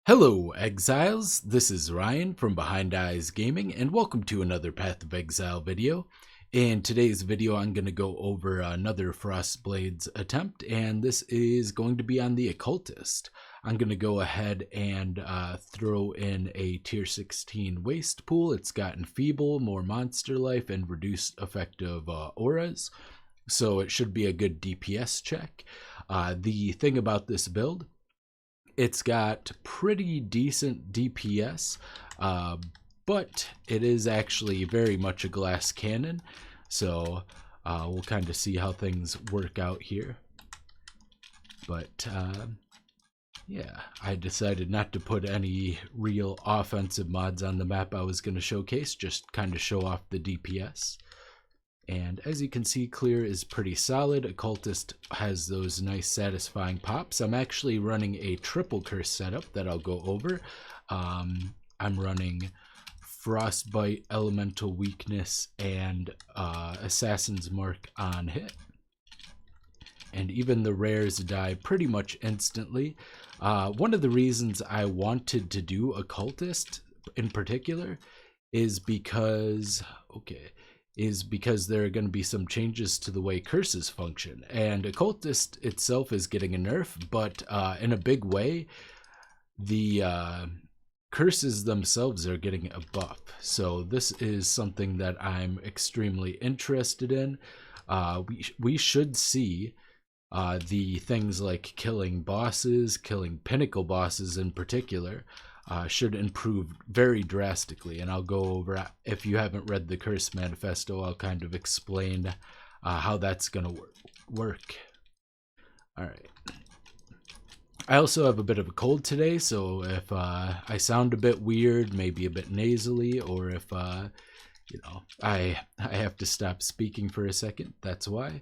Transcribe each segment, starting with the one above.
Hello, Exiles. This is Ryan from Behind Eyes Gaming, and welcome to another Path of Exile video. In today's video, I'm going to go over another Frostblades attempt, and this is going to be on the Occultist. I'm going to go ahead and throw in a tier 16 waste pool. It's got Enfeeble, more monster life, and reduced effective auras, so it should be a good DPS check. The thing about this build, it's got pretty decent DPS, but it is actually very much a glass cannon. So we'll kind of see how things work out here. But yeah, I decided not to put any real offensive mods on the map I was going to showcase, just kind of show off the DPS. And as you can see, clear is pretty solid. Occultist has those nice satisfying pops. I'm actually running a triple curse setup that I'll go over. I'm running Frostbite, Elemental Weakness, and Assassin's Mark on hit. And even the rares die pretty much instantly. One of the reasons I wanted to do Occultist in particular is because, there are going to be some changes to the way curses function. And Occultist itself is getting a nerf, but in a big way, the curses themselves are getting a buff. So this is something that I'm extremely interested in. We should see the things like killing bosses, killing pinnacle bosses in particular, should improve very drastically, and I'll go over, if you haven't read the Curse Manifesto, I'll kind of explain how that's gonna work. Alright. I also have a bit of a cold today, so if I sound a bit weird, maybe a bit nasally, or if I have to stop speaking for a second, that's why.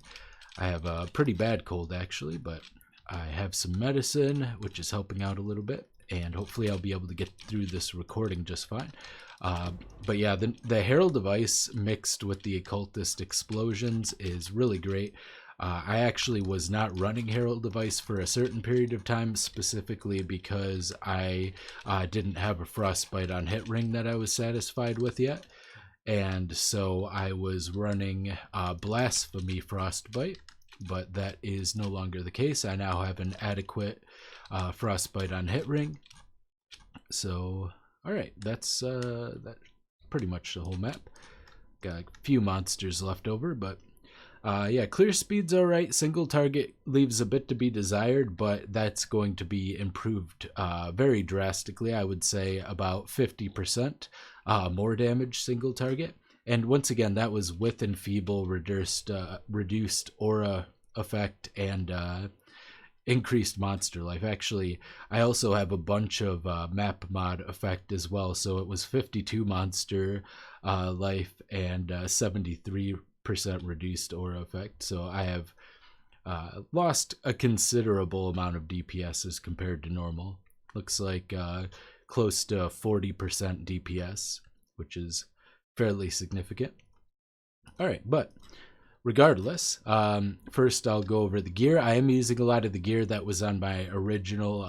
I have a pretty bad cold actually, but I have some medicine which is helping out a little bit, and hopefully I'll be able to get through this recording just fine. But yeah, the Herald of Ice mixed with the Occultist explosions is really great. I actually was not running Herald of Ice for a certain period of time, specifically because I didn't have a Frostbite on hit ring that I was satisfied with yet. And so I was running Blasphemy Frostbite, but that is no longer the case. I now have an adequate Frostbite on hit ring. So alright, that's pretty much the whole map. Got a few monsters left over, but yeah, clear speed's alright. Single target leaves a bit to be desired, but that's going to be improved very drastically. I would say about 50% more damage single target. And once again, that was with Enfeeble, reduced aura effect, and increased monster life. Actually, I also have a bunch of map mod effect as well. So it was 52 monster life and 73% reduced aura effect. So I have lost a considerable amount of DPS as compared to normal. Looks like close to 40% DPS, which is fairly significant. All right, but regardless, first I'll go over the gear. I am using a lot of the gear that was on my original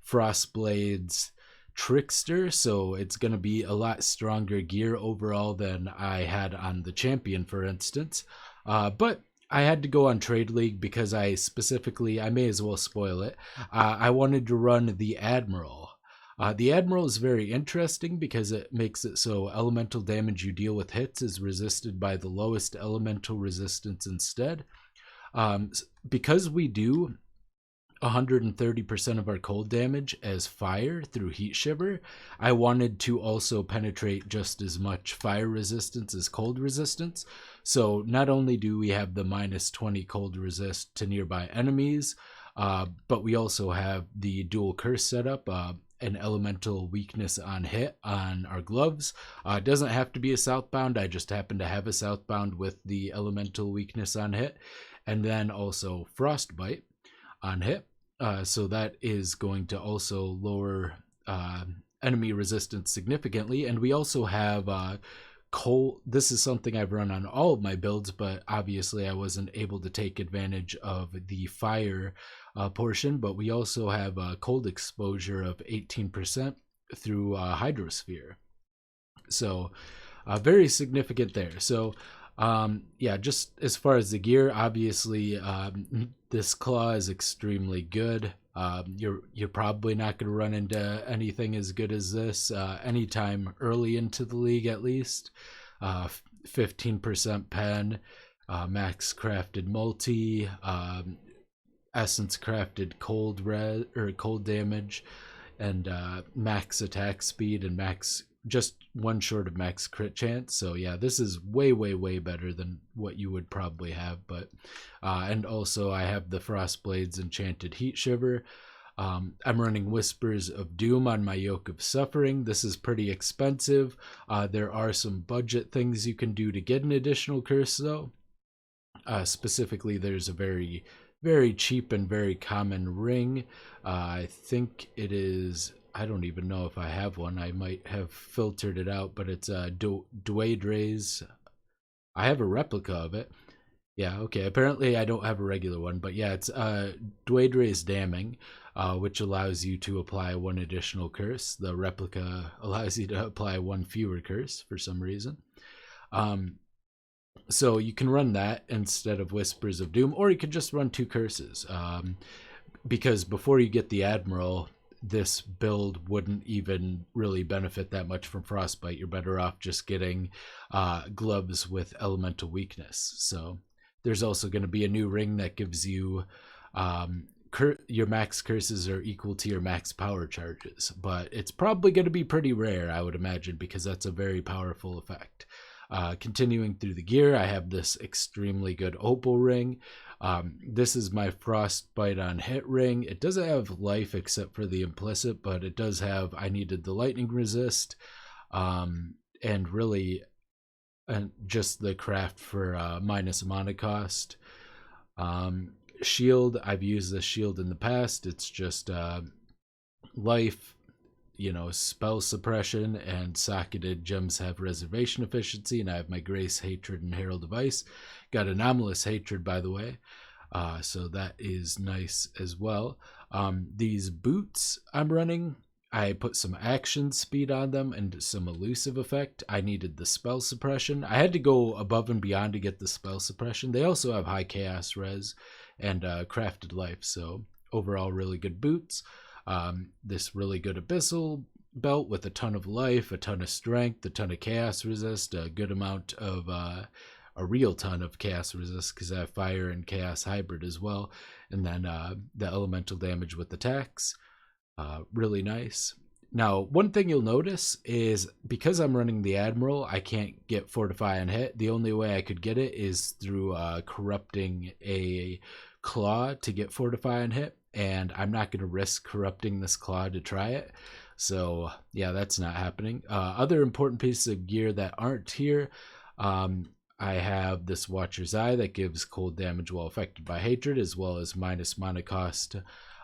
Frostblades Trickster, so it's going to be a lot stronger gear overall than I had on the Champion, for instance. But I had to go on Trade League because I may as well spoil it, I wanted to run the Admiral. The Admiral is very interesting because it makes it so elemental damage you deal with hits is resisted by the lowest elemental resistance instead. Because we do 130% of our cold damage as fire through Heatshiver, I wanted to also penetrate just as much fire resistance as cold resistance. So not only do we have the -20 cold resist to nearby enemies, but we also have the dual curse setup, an elemental weakness on hit on our gloves. It doesn't have to be a southbound, I just happen to have a southbound with the elemental weakness on hit, and then also Frostbite on hit. So that is going to also lower enemy resistance significantly. And we also have cold. This is something I've run on all of my builds, but obviously I wasn't able to take advantage of the fire portion, but we also have a cold exposure of 18% through Hydrosphere. So very significant there. So yeah, just as far as the gear, obviously this claw is extremely good. You're probably not going to run into anything as good as this anytime early into the league, at least. 15% pen, max crafted multi, essence crafted cold red or cold damage, and max attack speed and max, just one short of max crit chance. So yeah, this is way better than what you would probably have. But and also I have the Frostblades Enchanted Heatshiver. I'm running Whispers of Doom on my Yoke of Suffering. This is pretty expensive. There are some budget things you can do to get an additional curse though. Specifically, there's a very cheap and very common ring. I think it is, I don't even know if I have one. I might have filtered it out, but it's Dwaydra's. I have a replica of it. Yeah, okay. Apparently I don't have a regular one, but yeah, it's Dwaydra's Damning, which allows you to apply one additional curse. The replica allows you to apply one fewer curse for some reason. So you can run that instead of Whispers of Doom, or you could just run 2 curses. Because before you get the Admiral, this build wouldn't even really benefit that much from Frostbite. You're better off just getting gloves with elemental weakness. So there's also going to be a new ring that gives you your max curses are equal to your max power charges, but it's probably going to be pretty rare, I would imagine, because that's a very powerful effect. Continuing through the gear, I have this extremely good opal ring. This is my Frostbite on hit ring. It doesn't have life except for the implicit, but it does have, I needed the lightning resist, and really just the craft for minus mana cost. Shield, I've used this shield in the past. It's just life, spell suppression, and socketed gems have reservation efficiency, and I have my Grace, Hatred, and Herald of Ice. Got Anomalous Hatred, by the way, so that is nice as well. These boots I'm running, I put some action speed on them and some elusive effect. I needed the spell suppression. I had to go above and beyond to get the spell suppression. They also have high chaos res and crafted life, so overall really good boots. This really good abyssal belt with a ton of life, a ton of strength, a ton of chaos resist, a good amount of a real ton of chaos resist because I have fire and chaos hybrid as well, and then the elemental damage with attacks. Really nice. Now, one thing you'll notice is because I'm running the Admiral, I can't get Fortify and hit. The only way I could get it is through corrupting a claw to get Fortify and hit, and I'm not going to risk corrupting this claw to try it. So yeah, that's not happening. Other important pieces of gear that aren't here, I have this Watcher's Eye that gives cold damage while affected by hatred, as well as minus mana cost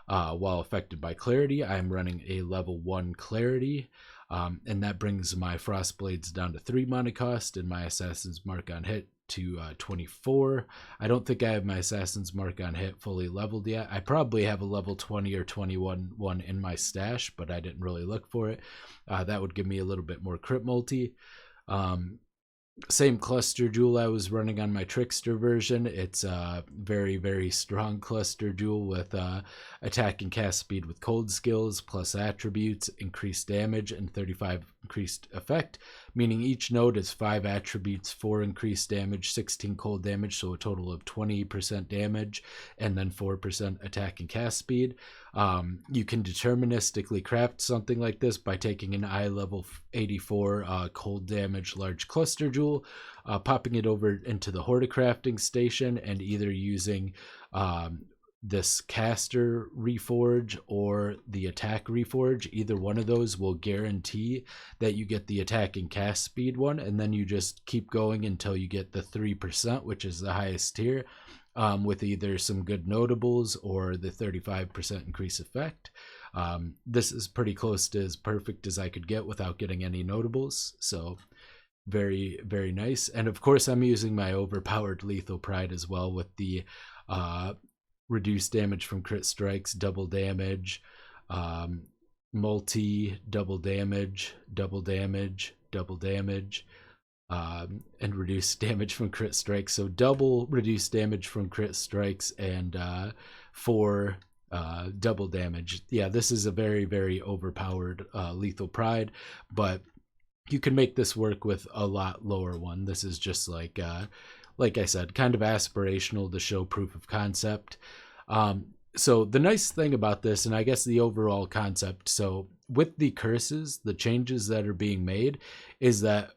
while affected by clarity. I'm running a level 1 clarity, and that brings my Frostblades down to 3 mana cost and my Assassin's Mark on hit to 24. I don't think I have my Assassin's Mark on hit fully leveled yet. I probably have a level 20 or 21 one in my stash, but I didn't really look for it. That would give me a little bit more crit multi. Same cluster jewel I was running on my Trickster version. It's a very strong cluster jewel with attack and cast speed with cold skills plus attributes, increased damage, and 35 increased effect, meaning each node is 5 attributes, 4 increased damage, 16 cold damage, so a total of 20% damage, and then 4% attack and cast speed. You can deterministically craft something like this by taking an eye level 84 cold damage large cluster jewel, popping it over into the Horticrafting station, and either using this caster reforge or the attack reforge. Either one of those will guarantee that you get the attack and cast speed one, and then you just keep going until you get the 3%, which is the highest tier, with either some good notables or the 35% increase effect. This is pretty close to as perfect as I could get without getting any notables, so very nice. And of course I'm using my overpowered Lethal Pride as well with the reduce damage from crit strikes, double damage, multi, double damage, double damage, double damage, and reduce damage from crit strikes. So double reduce damage from crit strikes and 4 double damage. Yeah, this is a very, very overpowered lethal pride, but you can make this work with a lot lower one. This is just like I said, kind of aspirational to show proof of concept. So the nice thing about this, and I guess the overall concept, so with the curses, the changes that are being made is that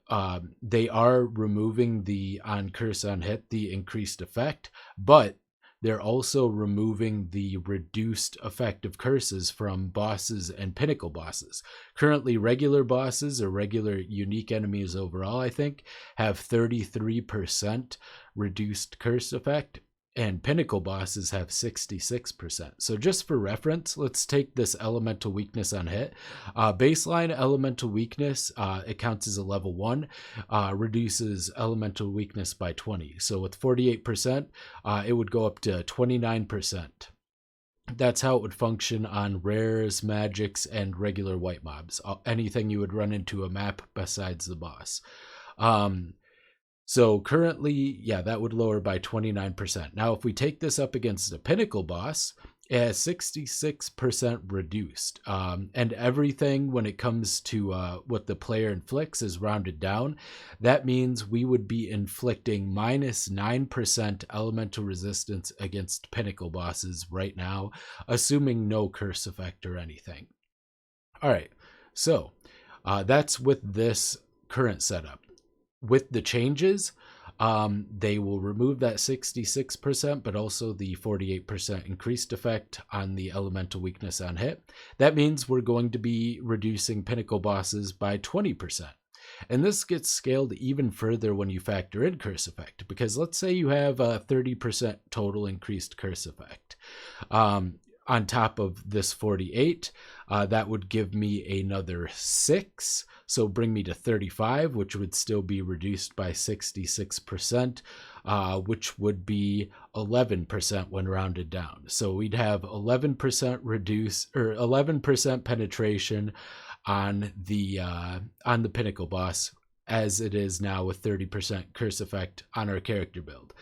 they are removing the on curse on hit, the increased effect, but they're also removing the reduced effect of curses from bosses and pinnacle bosses. Currently, regular bosses or regular unique enemies overall, I think, have 33% reduced curse effect, and pinnacle bosses have 66%. So just for reference, let's take this elemental weakness on hit. Baseline elemental weakness, it counts as a level 1, reduces elemental weakness by 20. So with 48%, it would go up to 29%. That's how it would function on rares, magics, and regular white mobs. Anything you would run into a map besides the boss. So currently, yeah, that would lower by 29%. Now, if we take this up against a pinnacle boss, it has 66% reduced. And everything when it comes to what the player inflicts is rounded down. That means we would be inflicting minus 9% elemental resistance against pinnacle bosses right now, assuming no curse effect or anything. All right, so that's with this current setup. With the changes, they will remove that 66%, but also the 48% increased effect on the elemental weakness on hit. That means we're going to be reducing pinnacle bosses by 20%. And this gets scaled even further when you factor in curse effect, because let's say you have a 30% total increased curse effect. On top of this 48, that would give me another 6, so bring me to 35, which would still be reduced by 66%, which would be 11% when rounded down. So we'd have 11% reduce, or 11% penetration on the pinnacle boss, as it is now with 30% curse effect on our character build.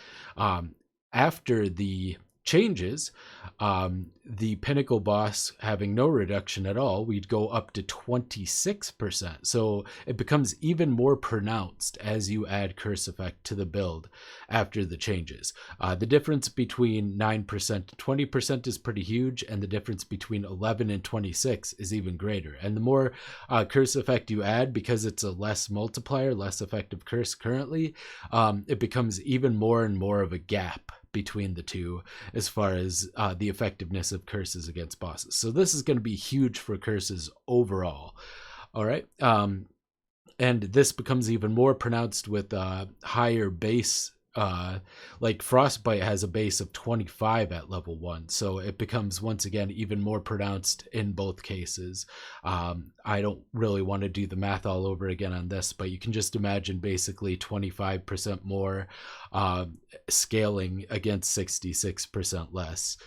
After the changes, the pinnacle boss having no reduction at all, we'd go up to 26%. So it becomes even more pronounced as you add curse effect to the build after the changes. The difference between 9% and 20% is pretty huge, and the difference between 11 and 26 is even greater. And the more curse effect you add, because it's a less multiplier, less effective curse currently, it becomes even more and more of a gap between the two as far as the effectiveness of curses against bosses. So this is going to be huge for curses overall. All right. And this becomes even more pronounced with higher base. Like Frostbite has a base of 25 at level 1, so it becomes once again even more pronounced in both cases. I don't really want to do the math all over again on this, but you can just imagine basically 25% more scaling against 66% less.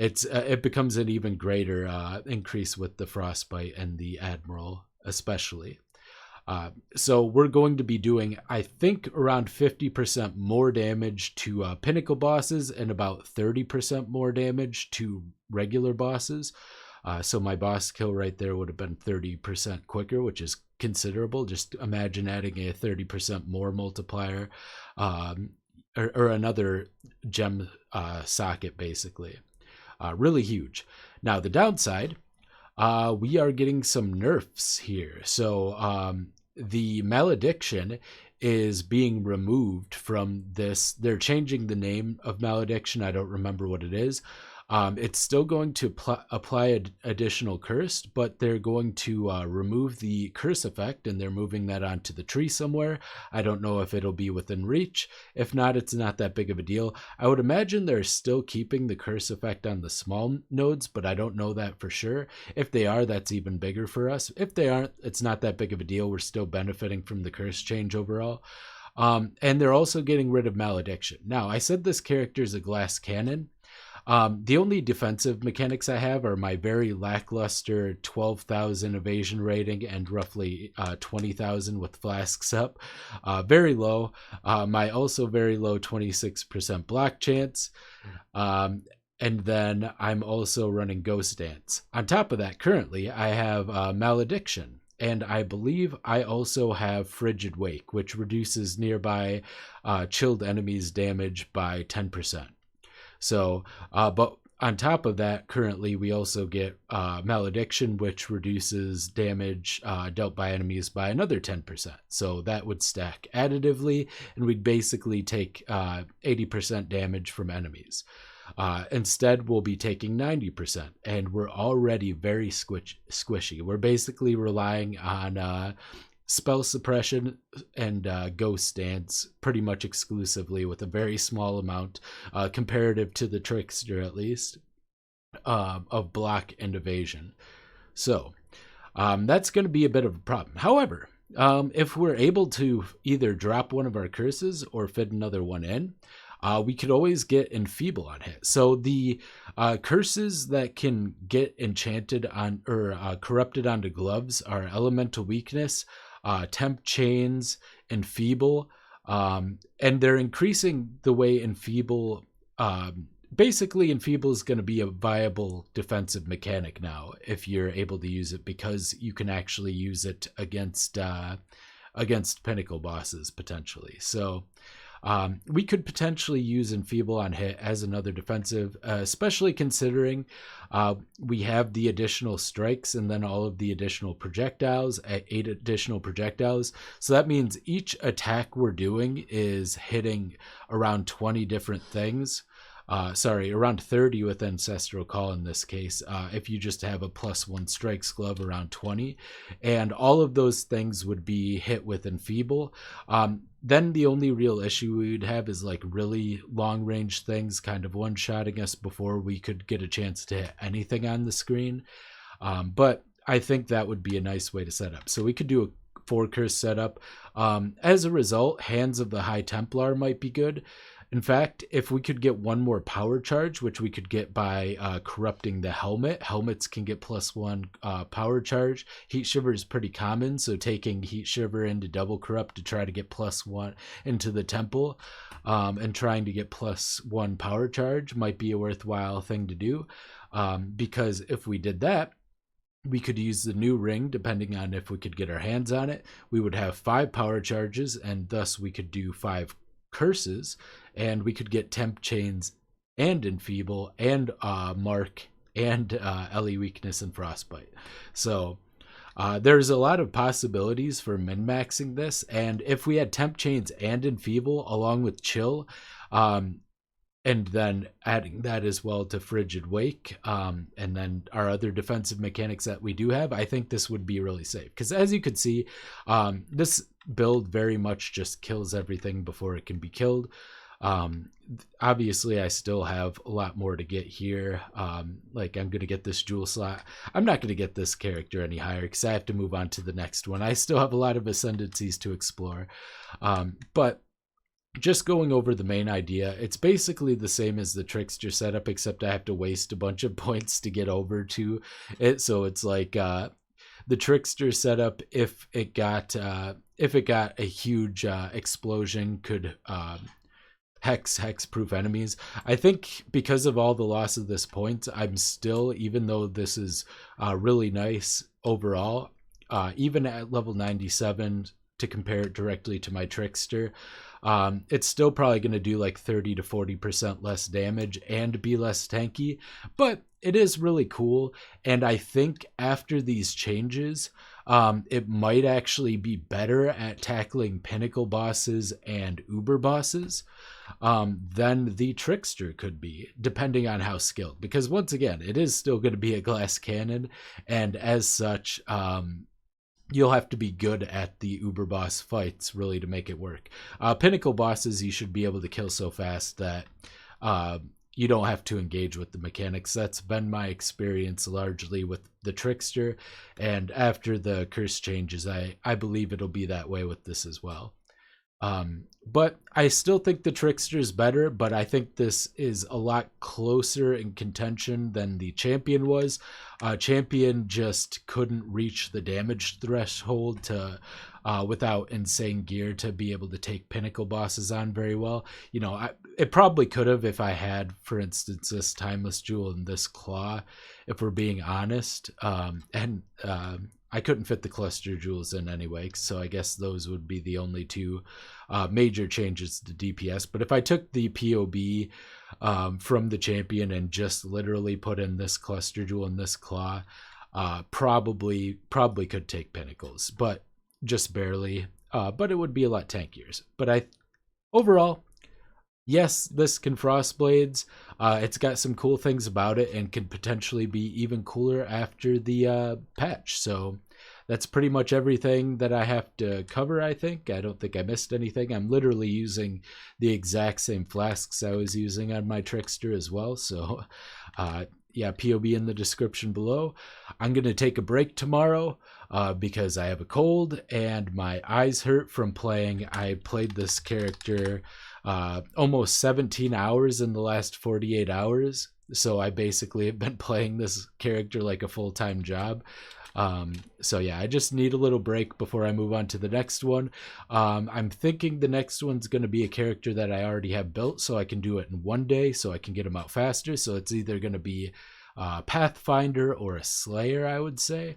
It becomes an even greater increase with the Frostbite and the Admiral especially. So we're going to be doing, I think, around 50% more damage to pinnacle bosses and about 30% more damage to regular bosses. So my boss kill right there would have been 30% quicker, which is considerable. Just imagine adding a 30% more multiplier, or another gem socket, basically. Really huge. Now, the downside, we are getting some nerfs here. So the malediction is being removed from this. They're changing the name of malediction. I don't remember what it is. It's still going to apply additional curse, but they're going to remove the curse effect, and they're moving that onto the tree somewhere. I don't know if it'll be within reach. If not, it's not that big of a deal. I would imagine they're still keeping the curse effect on the small nodes, but I don't know that for sure. If they are, that's even bigger for us. If they aren't, it's not that big of a deal. We're still benefiting from the curse change overall. And they're also getting rid of malediction. Now, I said this character is a glass cannon. The only defensive mechanics I have are my very lackluster 12,000 evasion rating and roughly 20,000 with flasks up. Very low. My also very low 26% block chance. And then I'm also running Ghost Dance. On top of that, currently, I have Malediction. And I believe I also have Frigid Wake, which reduces nearby chilled enemies' damage by 10%. So, but on top of that, currently we also get Malediction, which reduces damage dealt by enemies by another 10%. So that would stack additively, and we'd basically take 80% damage from enemies. Instead, we'll be taking 90%, and we're already very squishy. We're basically relying on spell suppression and Ghost Dance pretty much exclusively, with a very small amount, comparative to the Trickster at least, of block and evasion. So that's going to be a bit of a problem. However, if we're able to either drop one of our curses or fit another one in, we could always get Enfeeble on hit. So the curses that can get enchanted on or corrupted onto gloves are Elemental Weakness, Temp Chains, Enfeeble, and they're increasing the way Enfeeble. Basically, Enfeeble is going to be a viable defensive mechanic now if you're able to use it, because you can actually use it against Pinnacle bosses potentially. So we could potentially use Enfeeble on hit as another defensive, especially considering we have the additional strikes and then all of the additional projectiles, 8 additional projectiles. So that means each attack we're doing is hitting around 20 different things. Around 30 with Ancestral Call in this case, if you just have a +1 strikes glove, around 20. And all of those things would be hit with Enfeeble. Then the only real issue we would have is like really long range things kind of one-shotting us before we could get a chance to hit anything on the screen. But I think that would be a nice way to set up. So we could do a 4-curse setup. As a result, Hands of the High Templar might be good. In fact, if we could get one more power charge, which we could get by corrupting the helmet, helmets can get +1 power charge. Heat Shiver is pretty common, so taking Heat Shiver into double corrupt to try to get +1 into the temple and trying to get +1 power charge might be a worthwhile thing to do, because if we did that, we could use the new ring depending on if we could get our hands on it. We would have 5 power charges, and thus we could do 5 curses, and we could get Temp Chains and Enfeeble and Mark and LE Weakness and Frostbite. So there's a lot of possibilities for min-maxing this, and if we had Temp Chains and Enfeeble along with Chill, and then adding that as well to Frigid Wake, and then our other defensive mechanics that we do have, I think this would be really safe. Because as you can see, this build very much just kills everything before it can be killed. Obviously I still have a lot more to get here. Like I'm going to get this jewel slot. I'm not going to get this character any higher because I have to move on to the next one. I still have a lot of ascendancies to explore. But just going over the main idea, it's basically the same as the Trickster setup, except I have to waste a bunch of points to get over to it. So it's like the Trickster setup, if it got a huge explosion, could hex-proof enemies. I think because of all the loss of this point, I'm still, even though this is really nice overall, even at level 97, to compare it directly to my Trickster, it's still probably going to do like 30 to 40% less damage and be less tanky, but it is really cool. And I think after these changes, it might actually be better at tackling Pinnacle bosses and Uber bosses than the Trickster could be, depending on how skilled. Because once again, it is still going to be a glass cannon, and as such, you'll have to be good at the Uber boss fights really to make it work. Pinnacle bosses you should be able to kill so fast that you don't have to engage with the mechanics. That's been my experience largely with the Trickster, and after the curse changes, I believe it'll be that way with this as well. But I still think the Trickster is better, but I think this is a lot closer in contention than the Champion was. Champion just couldn't reach the damage threshold to without insane gear to be able to take pinnacle bosses on very well. You know, it probably could have if I had, for instance, this Timeless Jewel and this Claw, if we're being honest. I couldn't fit the cluster jewels in anyway, so I guess those would be the only two major changes to DPS. But if I took the POB from the Champion and just literally put in this cluster jewel and this claw, probably could take pinnacles, but just barely. But it would be a lot tankier. But overall, yes, this can Frostblades. It's got some cool things about it and can potentially be even cooler after the patch. So that's pretty much everything that I have to cover, I think. I don't think I missed anything. I'm literally using the exact same flasks I was using on my Trickster as well. So yeah, POB in the description below. I'm going to take a break tomorrow because I have a cold and my eyes hurt from playing. I played this character almost 17 hours in the last 48 hours. So I basically have been playing this character like a full-time job. So yeah, I just need a little break before I move on to the next one. I'm thinking the next one's going to be a character that I already have built, so I can do it in one day, so I can get them out faster. So it's either going to be Pathfinder or a Slayer, I would say.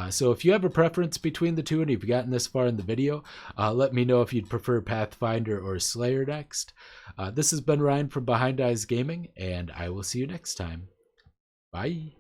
So if you have a preference between the two and you've gotten this far in the video, let me know if you'd prefer Pathfinder or Slayer next. This has been Ryan from Behind Eyes Gaming, and I will see you next time. Bye.